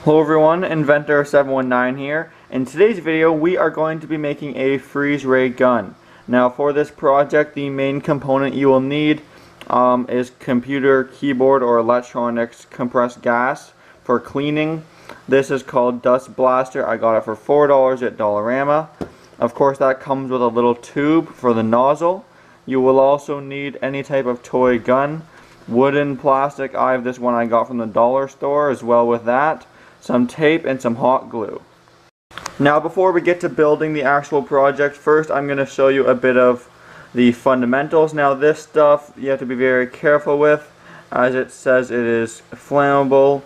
Hello everyone, Inventor719 here. In today's video we are going to be making a freeze ray gun. Now for this project the main component you will need is computer, keyboard, or electronics compressed gas for cleaning. This is called Dust Blaster. I got it for $4 at Dollarama. Of course that comes with a little tube for the nozzle. You will also need any type of toy gun. Wooden, plastic, I have this one I got from the dollar store as well with that. Some tape and some hot glue. Now before we get to building the actual project, first I'm going to show you a bit of the fundamentals. Now this stuff you have to be very careful with, as it says it is flammable,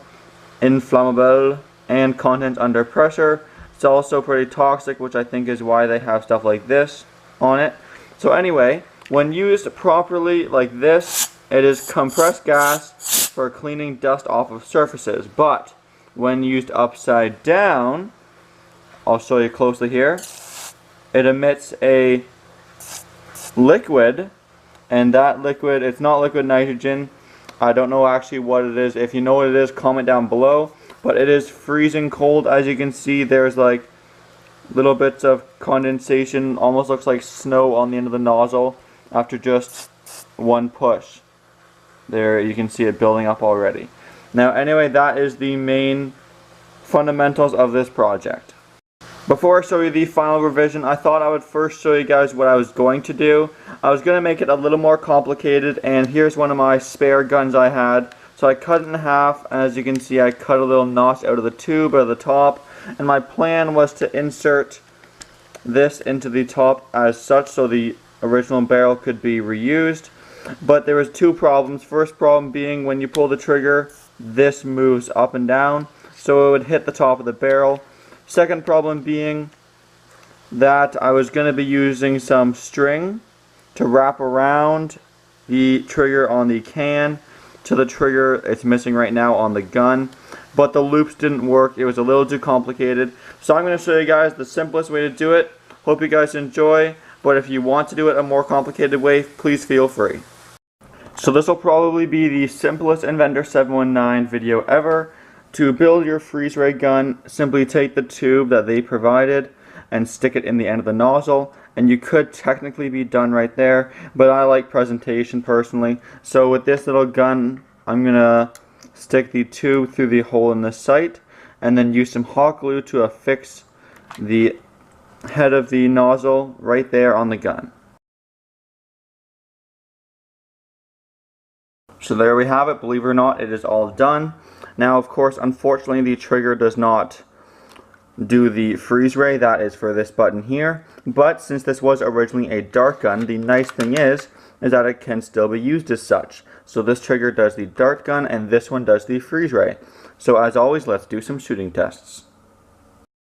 inflammable, and contents under pressure. It's also pretty toxic, which I think is why they have stuff like this on it. So anyway, when used properly like this, it is compressed gas for cleaning dust off of surfaces, but when used upside down, I'll show you closely here, it emits a liquid, and that liquid, it's not liquid nitrogen. I don't know actually what it is. If you know what it is, comment down below. But it is freezing cold. As you can see, there's like little bits of condensation, almost looks like snow on the end of the nozzle after just one push. There you can see it building up already. Now anyway, that is the main fundamentals of this project. Before I show you the final revision, I thought I would first show you guys what I was going to do. I was going to make it a little more complicated, and here's one of my spare guns I had. So I cut it in half, and as you can see I cut a little notch out of the tube at the top, and my plan was to insert this into the top as such so the original barrel could be reused. But there was two problems. First problem being when you pull the trigger, this moves up and down, so it would hit the top of the barrel. Second problem being that I was going to be using some string to wrap around the trigger on the can to the trigger it's missing right now on the gun, but the loops didn't work. It was a little too complicated, so I'm going to show you guys the simplest way to do it. Hope you guys enjoy, but if you want to do it a more complicated way, please feel free. So this will probably be the simplest Inventor719 video ever. To build your freeze ray gun, simply take the tube that they provided and stick it in the end of the nozzle, and you could technically be done right there, but I like presentation personally. So with this little gun, I'm gonna stick the tube through the hole in the sight and then use some hot glue to affix the head of the nozzle right there on the gun. So there we have it. Believe it or not, it is all done. Now of course, unfortunately, the trigger does not do the freeze ray. That is for this button here. But since this was originally a dart gun, the nice thing is that it can still be used as such. So this trigger does the dart gun and this one does the freeze ray. So as always, let's do some shooting tests.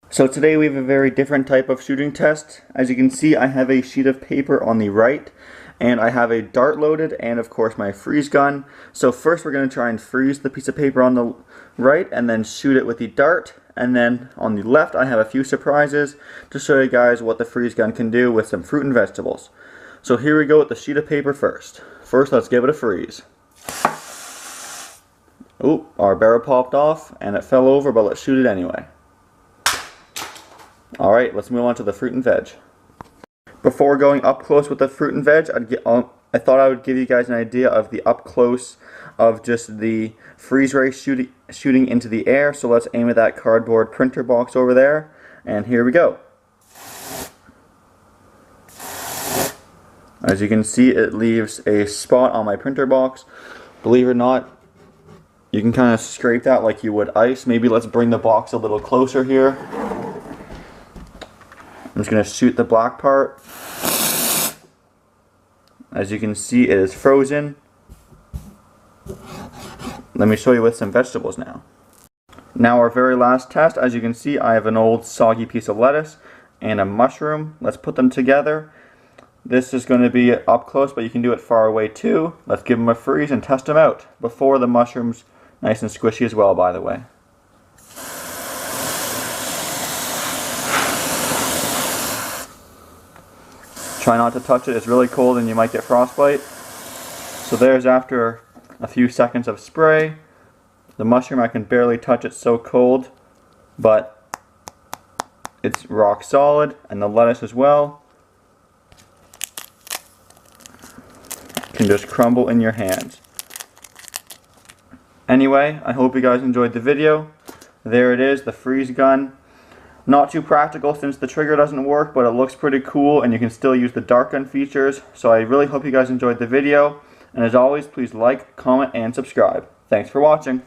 So today we have a very different type of shooting test. As you can see, I have a sheet of paper on the right, and I have a dart loaded and of course my freeze gun. So first we're going to try and freeze the piece of paper on the right and then shoot it with the dart. And then on the left I have a few surprises to show you guys what the freeze gun can do with some fruit and vegetables. So here we go with the sheet of paper first. First let's give it a freeze. Oh, our barrel popped off and it fell over, but let's shoot it anyway. Alright, let's move on to the fruit and veg. Before going up close with the fruit and veg, I thought I would give you guys an idea of the up close of just the freeze ray shooting into the air. So let's aim at that cardboard printer box over there, and here we go. As you can see, it leaves a spot on my printer box. Believe it or not, you can kind of scrape that like you would ice. Maybe let's bring the box a little closer here. I'm just going to shoot the black part. As you can see, it is frozen. Let me show you with some vegetables now. Now our very last test. As you can see, I have an old soggy piece of lettuce and a mushroom. Let's put them together. This is going to be up close, but you can do it far away too. Let's give them a freeze and test them out. Before the mushroom's nice and squishy as well, by the way. Try not to touch it, it's really cold and you might get frostbite. So there's after a few seconds of spray. The mushroom, I can barely touch it, so cold. but it's rock solid, and the lettuce as well can just crumble in your hands. Anyway, I hope you guys enjoyed the video. There it is, the freeze gun. Not too practical since the trigger doesn't work, but it looks pretty cool and you can still use the dart gun features. So I really hope you guys enjoyed the video. And as always, please like, comment, and subscribe. Thanks for watching.